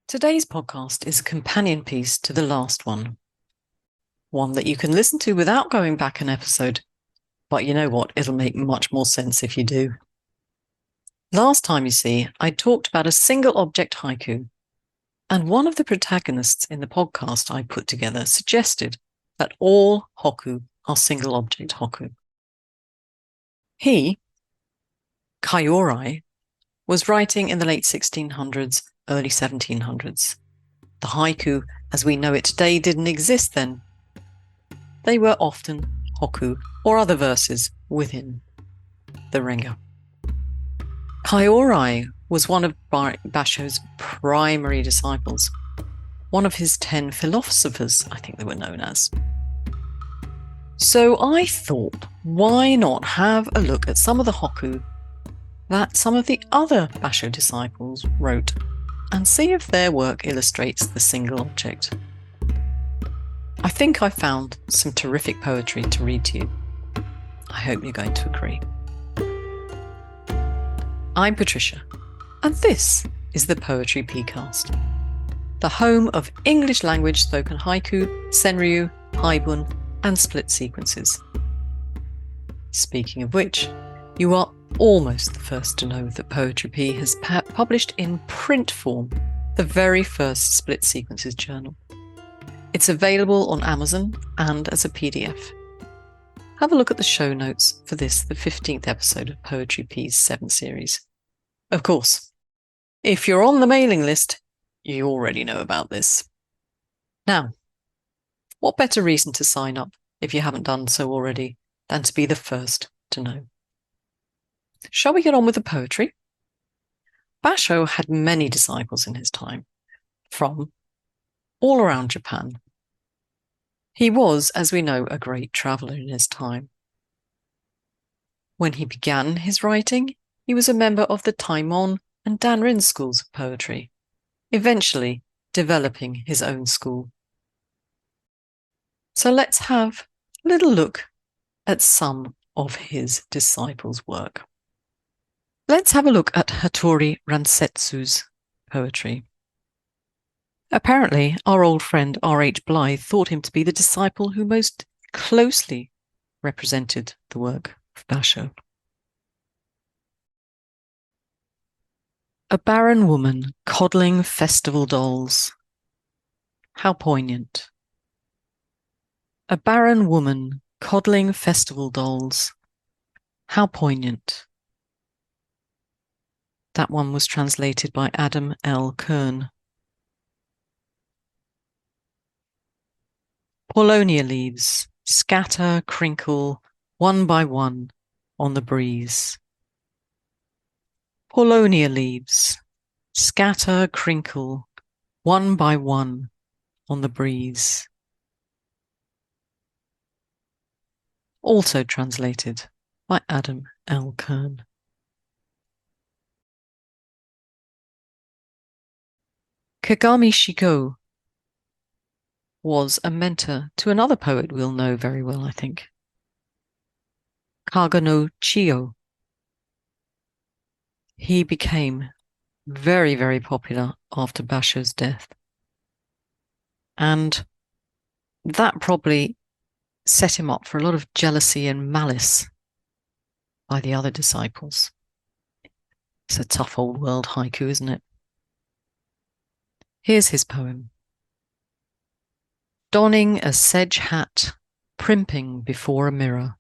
Today's podcast is a companion piece to the last one that you can listen to without going back an episode, but you know what, it'll make much more sense if you do. Last time, you see, I talked about a single object haiku, and one of the protagonists in the podcast I put together suggested that all hokku are single object hokku. He, Kaiorai, was writing in the late 1600s, early 1700s. The haiku, as we know it today, didn't exist then. They were often hokku or other verses within the renga. Kaiorai was one of Basho's primary disciples, one of his 10 philosophers, I think they were known as. So I thought, why not have a look at some of the hokku that some of the other Basho disciples wrote and see if their work illustrates the single object. I think I found some terrific poetry to read to you. I hope you're going to agree. I'm Patricia, and this is the Poetry Pea, the home of English language spoken haiku, senryu, haibun, and split sequences. Speaking of which, you are almost the first to know that Poetry Pea has published in print form the very first split sequences journal. It's available on Amazon and as a PDF. Have a look at the show notes for this, the 15th episode of Poetry Pea's 7 series. Of course, if you're on the mailing list, you already know about this. Now, what better reason to sign up, if you haven't done so already, than to be the first to know? Shall we get on with the poetry? Basho had many disciples in his time, from all around Japan. He was, as we know, a great traveller in his time. When he began his writing, he was a member of the Taimon and Danrin schools of poetry, eventually developing his own school. So let's have a little look at some of his disciples' work. Let's have a look at Hattori Ransetsu's poetry. Apparently, our old friend R.H. Blythe thought him to be the disciple who most closely represented the work of Basho. A barren woman coddling festival dolls. How poignant. A barren woman coddling festival dolls. How poignant. That one was translated by Adam L. Kern. Paulownia leaves scatter, crinkle, one by one, on the breeze. Paulownia leaves scatter, crinkle, one by one, on the breeze. Also translated by Adam L. Kern. Kagami Shigo was a mentor to another poet we'll know very well, I think. Kagano Chiyo. He became very, very popular after Basho's death. And that probably set him up for a lot of jealousy and malice by the other disciples. It's a tough old world, haiku, isn't it? Here's his poem. Donning a sedge hat, primping before a mirror.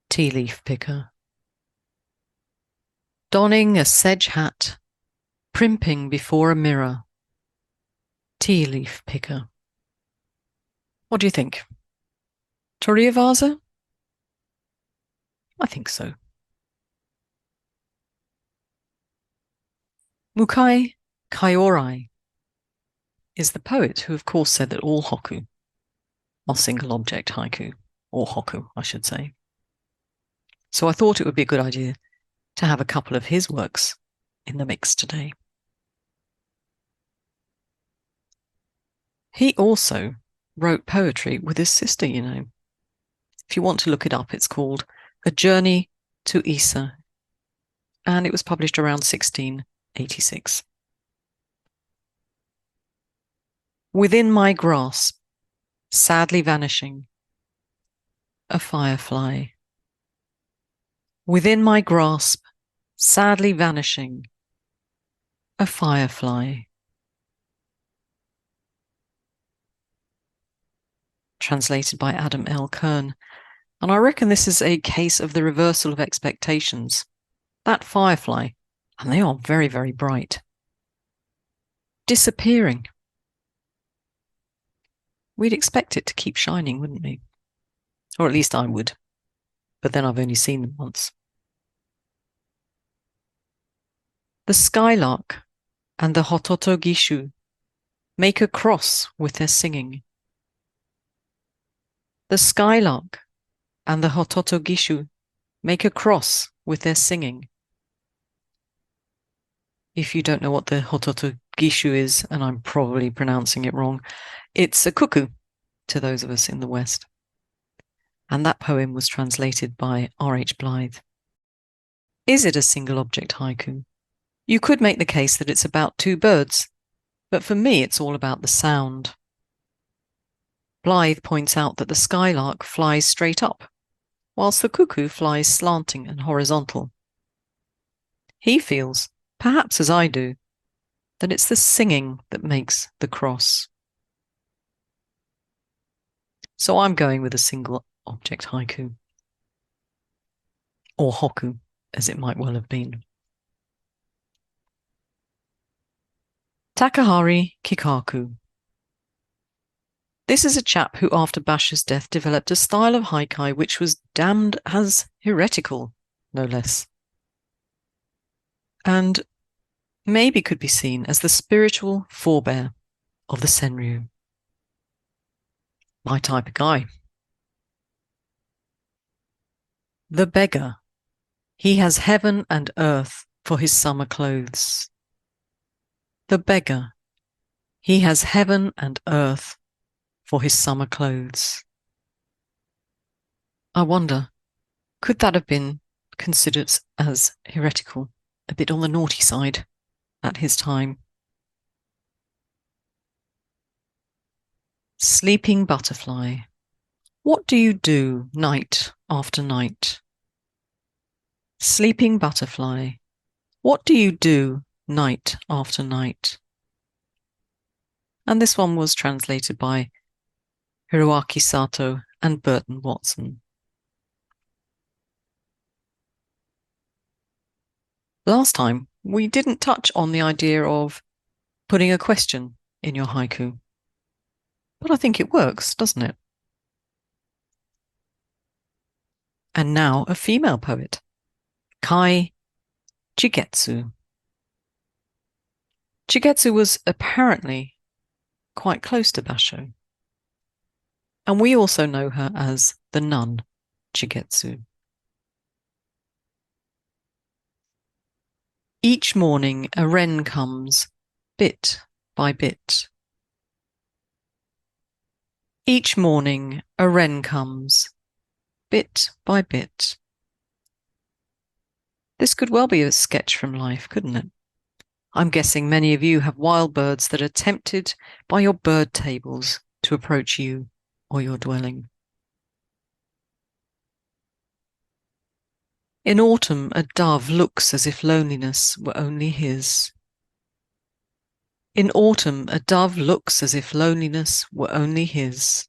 Tea leaf picker. Donning a sedge hat, primping before a mirror. Tea leaf picker. What do you think? Toriyavasa? I think so. Mukai Kaiorai is the poet who, of course, said that all hokku are single object haiku, or hokku, I should say. So I thought it would be a good idea to have a couple of his works in the mix today. He also wrote poetry with his sister, you know. If you want to look it up, it's called A Journey to Isa, and it was published around 1686. Within my grasp, sadly vanishing, a firefly. Within my grasp, sadly vanishing, a firefly. Translated by Adam L. Kern. And I reckon this is a case of the reversal of expectations. That firefly, and they are very, very bright, disappearing. We'd expect it to keep shining, wouldn't we? Or at least I would. But then I've only seen them once. The skylark and the hototogishu make a cross with their singing. The skylark and the hototogishu make a cross with their singing. If you don't know what the hototogishu is, and I'm probably pronouncing it wrong, it's a cuckoo to those of us in the West. And that poem was translated by R.H. Blythe. Is it a single object haiku? You could make the case that it's about two birds, but for me it's all about the sound. Blythe points out that the skylark flies straight up, whilst the cuckoo flies slanting and horizontal. He feels, perhaps as I do, that it's the singing that makes the cross. So I'm going with a single object haiku, or hokku, as it might well have been. Takahari Kikaku. This is a chap who, after Basho's death, developed a style of haiku which was damned as heretical, no less, and maybe could be seen as the spiritual forebear of the Senryu. My type of guy. The beggar. He has heaven and earth for his summer clothes. The beggar. He has heaven and earth for his summer clothes. I wonder, could that have been considered as heretical, a bit on the naughty side at his time? Sleeping butterfly. What do you do night after night? Sleeping butterfly. What do you do night after night? And this one was translated by Hiroaki Sato and Burton Watson. Last time, we didn't touch on the idea of putting a question in your haiku. But I think it works, doesn't it? And now a female poet, Kai Chigetsu. Chigetsu was apparently quite close to Basho. And we also know her as the nun Chigetsu. Each morning a wren comes, bit by bit. Each morning a wren comes, bit by bit. This could well be a sketch from life, couldn't it? I'm guessing many of you have wild birds that are tempted by your bird tables to approach you or your dwelling. In autumn, a dove looks as if loneliness were only his. In autumn, a dove looks as if loneliness were only his.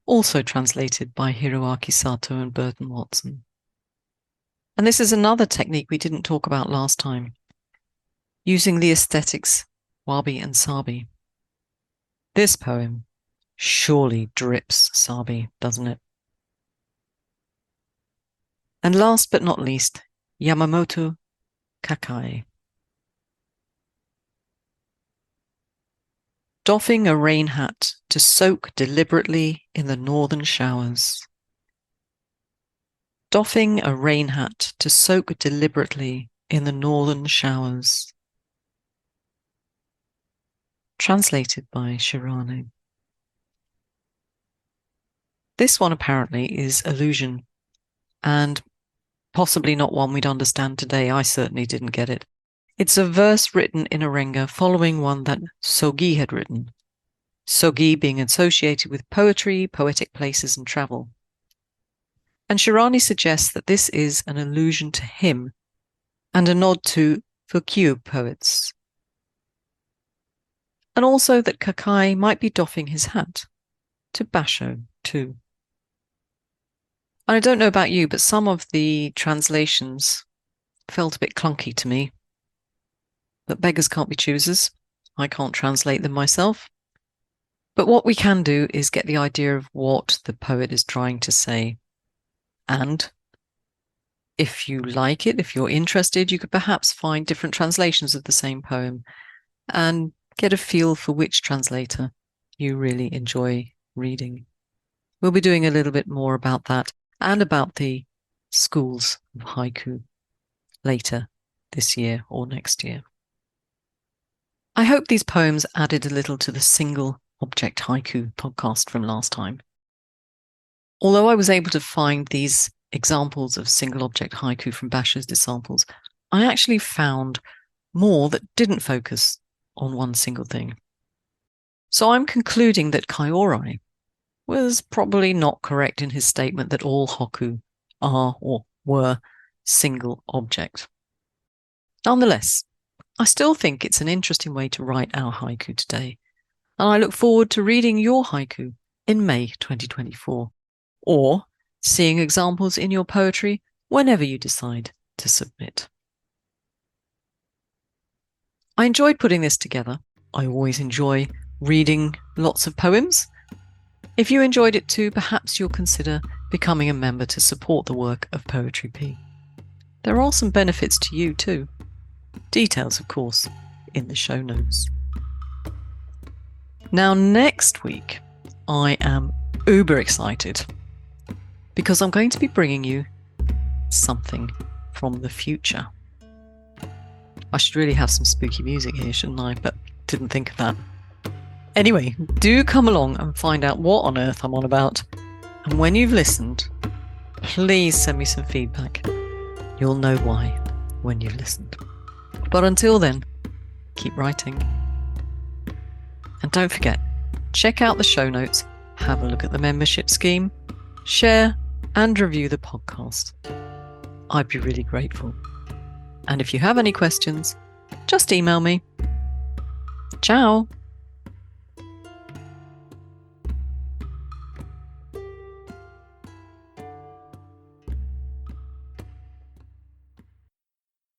Also translated by Hiroaki Sato and Burton Watson. And this is another technique we didn't talk about last time, using the aesthetics wabi and sabi. This poem surely drips sabi, doesn't it? And last but not least, Yamamoto Kakai. Doffing a rain hat to soak deliberately in the northern showers. Doffing a rain hat to soak deliberately in the northern showers. Translated by Shirano. This one apparently is allusion, and possibly not one we'd understand today. I certainly didn't get it. It's a verse written in a renga following one that Sogi had written, Sogi being associated with poetry, poetic places, and travel. And Shirani suggests that this is an allusion to him and a nod to hokku poets. And also that Kakai might be doffing his hat to Basho too. And I don't know about you, but some of the translations felt a bit clunky to me. But beggars can't be choosers. I can't translate them myself. But what we can do is get the idea of what the poet is trying to say. And if you like it, if you're interested, you could perhaps find different translations of the same poem and get a feel for which translator you really enjoy reading. We'll be doing a little bit more about that and about the schools of haiku later this year or next year. I hope these poems added a little to the single object haiku podcast from last time. Although I was able to find these examples of single object haiku from Basho's disciples, I actually found more that didn't focus on one single thing. So I'm concluding that Kaiori was probably not correct in his statement that all hokku are or were single object. Nonetheless, I still think it's an interesting way to write our haiku today, and I look forward to reading your haiku in May 2024, or seeing examples in your poetry whenever you decide to submit. I enjoyed putting this together. I always enjoy reading lots of poems. If you enjoyed it too, perhaps you'll consider becoming a member to support the work of Poetry Pea. There are some benefits to you too. Details, of course, in the show notes. Now, next week, I am uber excited because I'm going to be bringing you something from the future. I should really have some spooky music here, shouldn't I? But didn't think of that. Anyway, do come along and find out what on earth I'm on about. And when you've listened, please send me some feedback. You'll know why when you've listened. But until then, keep writing. And don't forget, check out the show notes, have a look at the membership scheme, share and review the podcast. I'd be really grateful. And if you have any questions, just email me. Ciao!